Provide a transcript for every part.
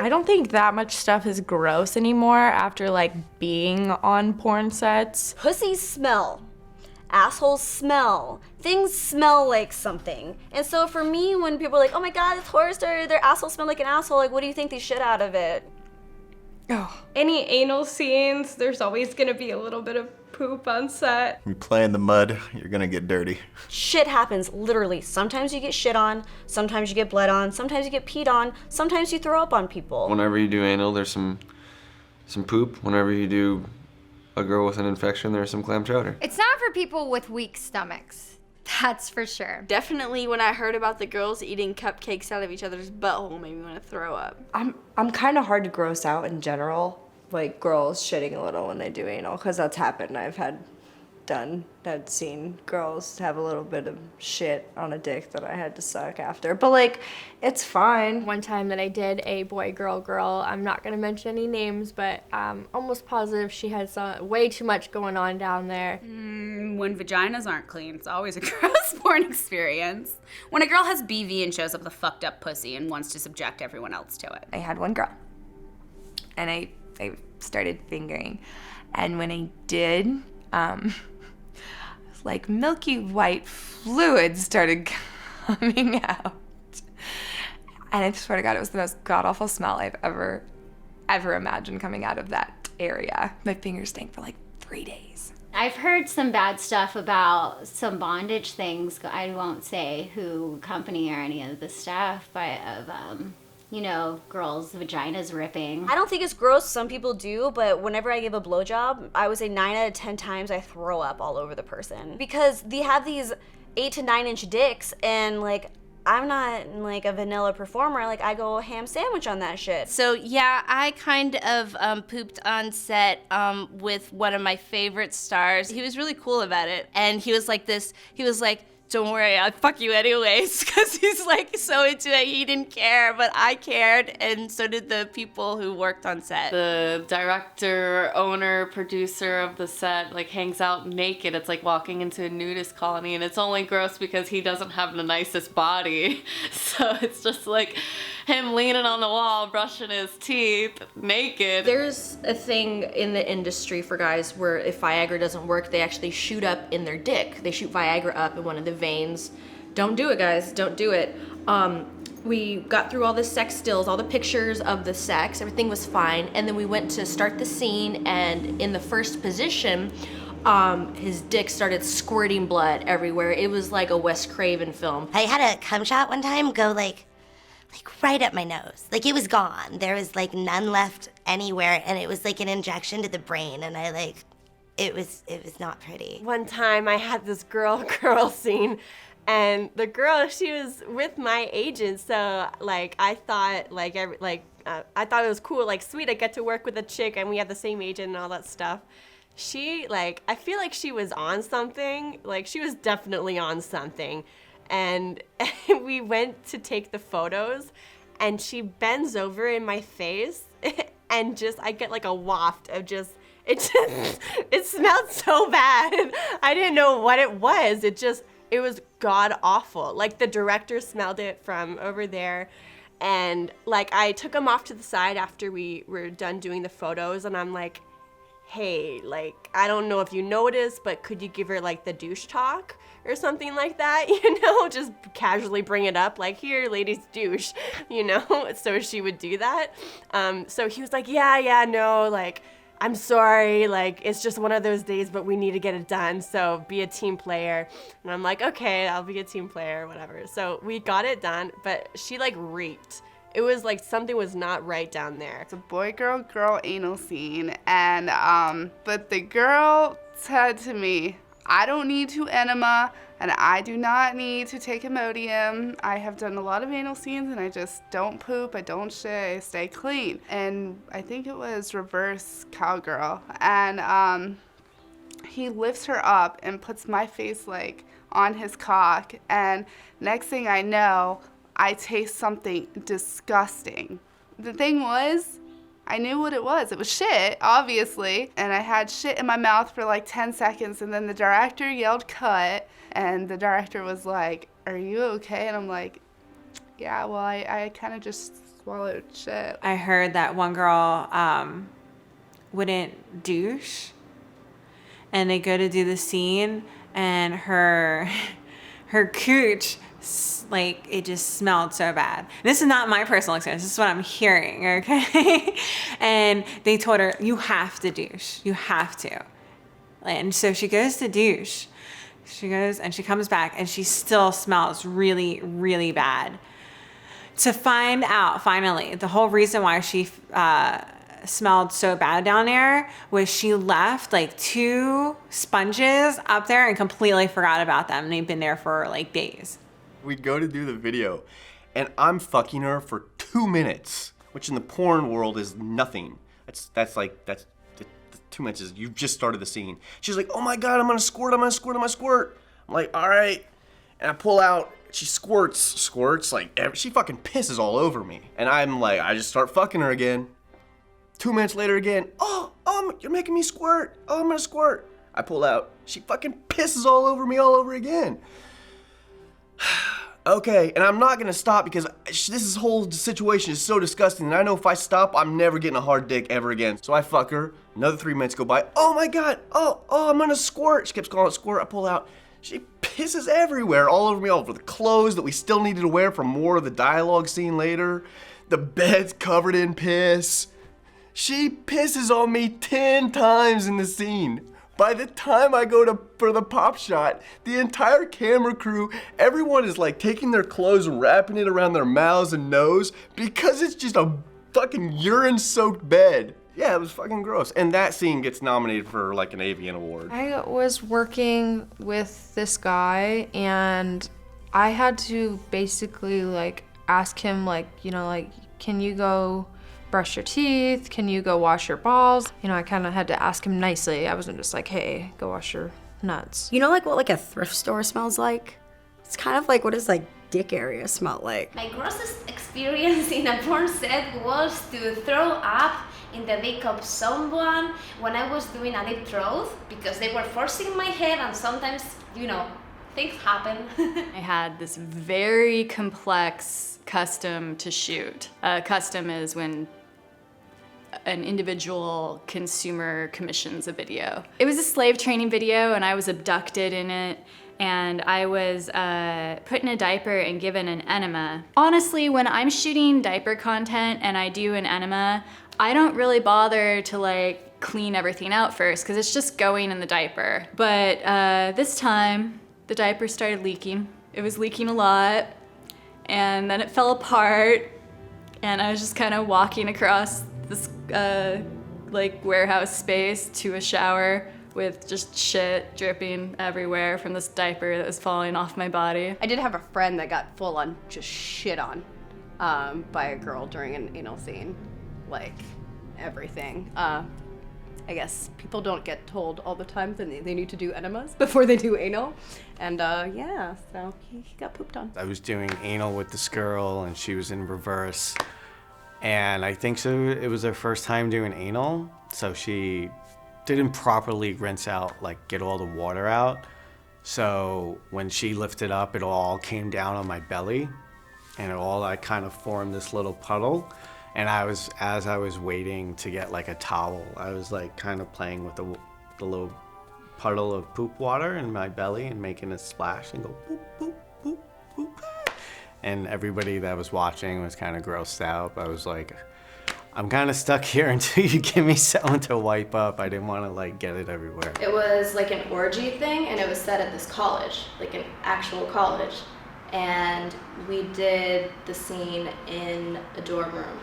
I don't think that much stuff is gross anymore after like being on porn sets. Pussies smell. Assholes smell. Things smell like something. And so for me, when people are like, oh my God, it's horror story, their asshole smell like an asshole, like what do you think they shit out of it? Oh. Any anal scenes, there's always gonna be a little bit of poop on set. You play in the mud, you're gonna get dirty. Shit happens, literally. Sometimes you get shit on, sometimes you get bled on, sometimes you get peed on, sometimes you throw up on people. Whenever you do anal, there's some poop. Whenever you do a girl with an infection, there's some clam chowder. It's not for people with weak stomachs. That's for sure. Definitely when I heard about the girls eating cupcakes out of each other's butthole made me want to throw up. I'm kind of hard to gross out in general, like girls shitting a little when they do anal, because that's happened. I've seen girls have a little bit of shit on a dick that I had to suck after. But like, it's fine. One time that I did a boy-girl, I'm not gonna mention any names, but I'm almost positive she had way too much going on down there. When vaginas aren't clean, it's always a gross porn experience. When a girl has BV and shows up with a fucked up pussy and wants to subject everyone else to it. I had one girl, and I started fingering, and when I did, like milky white fluid started coming out. And I swear to God, it was the most god-awful smell I've ever imagined coming out of that area. My fingers stank for like 3 days. I've heard some bad stuff about some bondage things. I won't say who company or any of the staff, but of, girls' vaginas ripping. I don't think it's gross, some people do, but whenever I give a blowjob, I would say 9 out of 10 times I throw up all over the person. Because they have these 8 to 9 inch dicks, and like, I'm not like a vanilla performer, like I go ham sandwich on that shit. So yeah, I kind of pooped on set with one of my favorite stars. He was really cool about it, and he was like, don't worry, I'll fuck you anyways, because he's like so into it. He didn't care, but I cared, and so did the people who worked on set. The director, owner, producer of the set like hangs out naked. It's like walking into a nudist colony, and it's only gross because he doesn't have the nicest body. So it's just like him leaning on the wall, brushing his teeth, naked. There's a thing in the industry for guys where if Viagra doesn't work, they actually shoot up in their dick. They shoot Viagra up in one of the veins. Don't do it, guys. Don't do it. We got through all the sex stills, all the pictures of the sex. Everything was fine. And then we went to start the scene, and in the first position, his dick started squirting blood everywhere. It was like a Wes Craven film. I had a cum shot one time go like right up my nose. Like it was gone. There was like none left anywhere, and it was like an injection to the brain, and it was not pretty. One time I had this girl scene, and the girl, she was with my agent, so like I thought I thought it was cool, like sweet, I get to work with a chick and we have the same agent and all that stuff. She I feel like she was on something, like she was definitely on something. And we went to take the photos, and she bends over in my face, and I get like a waft of it smelled so bad. I didn't know what it was. It was god awful. Like the director smelled it from over there, and like I took him off to the side after we were done doing the photos, and I'm like, hey, like, I don't know if you noticed, but could you give her like the douche talk or something like that, just casually bring it up, like, here, ladies, douche, so she would do that. So he was like, yeah, no, like, I'm sorry, like, it's just one of those days, but we need to get it done, so be a team player. And I'm like, okay, I'll be a team player, whatever. So we got it done, but she like reeked. It was like something was not right down there. It's a boy-girl anal scene, and but the girl said to me, I don't need to enema, and I do not need to take Imodium. I have done a lot of anal scenes, and I just don't poop, I don't shit, I stay clean. And I think it was reverse cowgirl, and he lifts her up and puts my face like on his cock, and next thing I know, I taste something disgusting. The thing was, I knew what it was. It was shit, obviously. And I had shit in my mouth for like 10 seconds, and then the director yelled cut, and the director was like, are you okay? And I'm like, yeah, well, I kind of just swallowed shit. I heard that one girl wouldn't douche, and they go to do the scene, and her cooch, like, it just smelled so bad. This is not my personal experience. This is what I'm hearing, okay? And they told her, you have to douche. You have to. And so she goes to douche. She goes and she comes back and she still smells really, really bad. To find out, finally, the whole reason why she smelled so bad down there was she left like 2 sponges up there and completely forgot about them. And they've been there for like days. We go to do the video, and I'm fucking her for 2 minutes, which in the porn world is nothing. That's 2 minutes is, you've just started the scene. She's like, oh my God, I'm gonna squirt. I'm like, all right. And I pull out, she squirts, like, she fucking pisses all over me. And I'm like, I just start fucking her again. 2 minutes later again, you're making me squirt. Oh, I'm gonna squirt. I pull out, she fucking pisses all over me all over again. Okay, and I'm not gonna stop because this whole situation is so disgusting, and I know if I stop, I'm never getting a hard dick ever again. So I fuck her, another 3 minutes go by, oh my God, I'm gonna squirt. She keeps calling it squirt, I pull out. She pisses everywhere, all over me, all over the clothes that we still needed to wear for more of the dialogue scene later. The bed's covered in piss. She pisses on me 10 times in the scene. By the time I go for the pop shot, the entire camera crew, everyone is like taking their clothes, wrapping it around their mouths and nose because it's just a fucking urine-soaked bed. Yeah, it was fucking gross. And that scene gets nominated for like an Avian Award. I was working with this guy, and I had to basically like ask him like, you know, like, can you go brush your teeth? Can you go wash your balls? You know, I kind of had to ask him nicely. I wasn't just like, hey, go wash your nuts. You know, like what like a thrift store smells like? It's kind of like what does like dick area smell like? My grossest experience in a porn set was to throw up in the dick of someone when I was doing a deep throat because they were forcing my head, and sometimes, you know, things happen. I had this very complex custom to shoot. Custom is when an individual consumer commissions a video. It was a slave training video, and I was abducted in it, and I was put in a diaper and given an enema. Honestly, when I'm shooting diaper content and I do an enema, I don't really bother to like clean everything out first because it's just going in the diaper. But this time, the diaper started leaking. It was leaking a lot, and then it fell apart, and I was just kind of walking across this like warehouse space to a shower with just shit dripping everywhere from this diaper that was falling off my body. I did have a friend that got full on just shit on by a girl during an anal scene. Like, everything. I guess people don't get told all the time that they need to do enemas before they do anal. And yeah, so he got pooped on. I was doing anal with this girl, and she was in reverse. And I think so it was her first time doing anal, so she didn't properly rinse out, like get all the water out. So when she lifted up, it all came down on my belly, and it all like kind of formed this little puddle. And as I was waiting to get like a towel, I was like kind of playing with the little puddle of poop water in my belly and making a splash and go boop, boop, boop, boop. And everybody that was watching was kind of grossed out. I was like, I'm kind of stuck here until you give me something to wipe up. I didn't want to like get it everywhere. It was like an orgy thing, and it was set at this college, like an actual college. And we did the scene in a dorm room.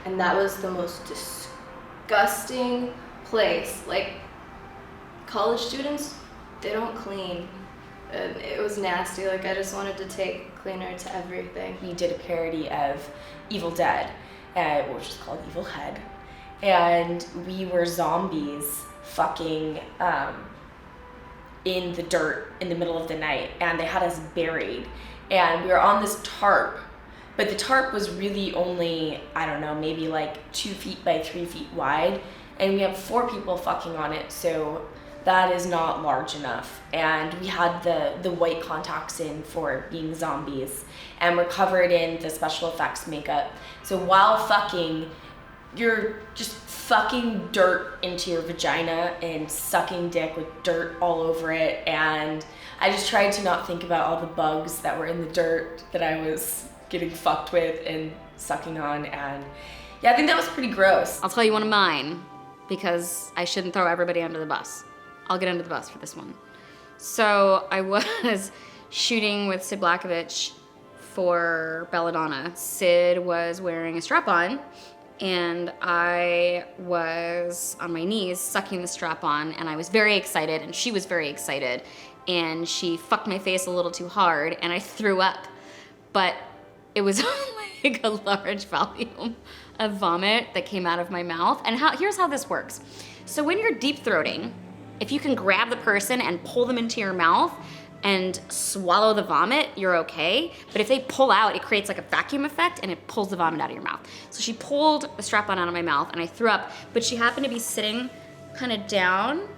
And that was the most disgusting place. Like, college students, they don't clean. And it was nasty. Like, I just wanted to take cleaner to everything. We did a parody of Evil Dead, which is called Evil Head. And we were zombies fucking in the dirt in the middle of the night. And they had us buried. And we were on this tarp. But the tarp was really only, I don't know, maybe like 2 feet by 3 feet wide. And we have 4 people fucking on it. So that is not large enough. And we had the white contacts in for being zombies, and we're covered in the special effects makeup. So while fucking, you're just fucking dirt into your vagina and sucking dick with dirt all over it. And I just tried to not think about all the bugs that were in the dirt that I was getting fucked with and sucking on. And yeah, I think that was pretty gross. I'll tell you one of mine, because I shouldn't throw everybody under the bus. I'll get under the bus for this one. So I was shooting with Sid Blackovich for Belladonna. Sid was wearing a strap-on, and I was on my knees sucking the strap-on, and I was very excited, and she was very excited, and she fucked my face a little too hard, and I threw up, but it was like a large volume of vomit that came out of my mouth. And here's how this works. So when you're deep throating, if you can grab the person and pull them into your mouth and swallow the vomit, you're okay. But if they pull out, it creates like a vacuum effect and it pulls the vomit out of your mouth. So she pulled the strap-on out of my mouth and I threw up, but she happened to be sitting kind of down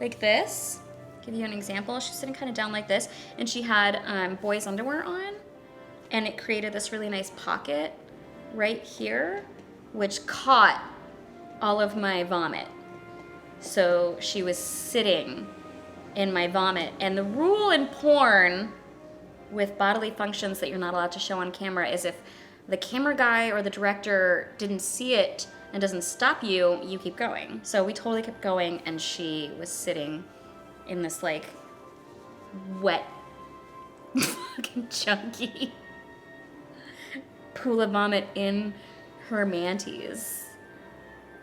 like this. Give you an example. She's sitting kind of down like this, and she had boys' underwear on, and it created this really nice pocket right here, which caught all of my vomit. So she was sitting in my vomit. And the rule in porn with bodily functions that you're not allowed to show on camera is if the camera guy or the director didn't see it and doesn't stop you, you keep going. So we totally kept going, and she was sitting in this like wet, fucking chunky pool of vomit in her manties.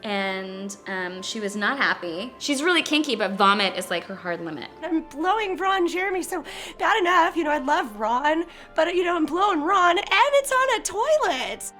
And she was not happy. She's really kinky, but vomit is like her hard limit. I'm blowing Ron Jeremy, so bad enough, I love Ron, but I'm blowing Ron and it's on a toilet.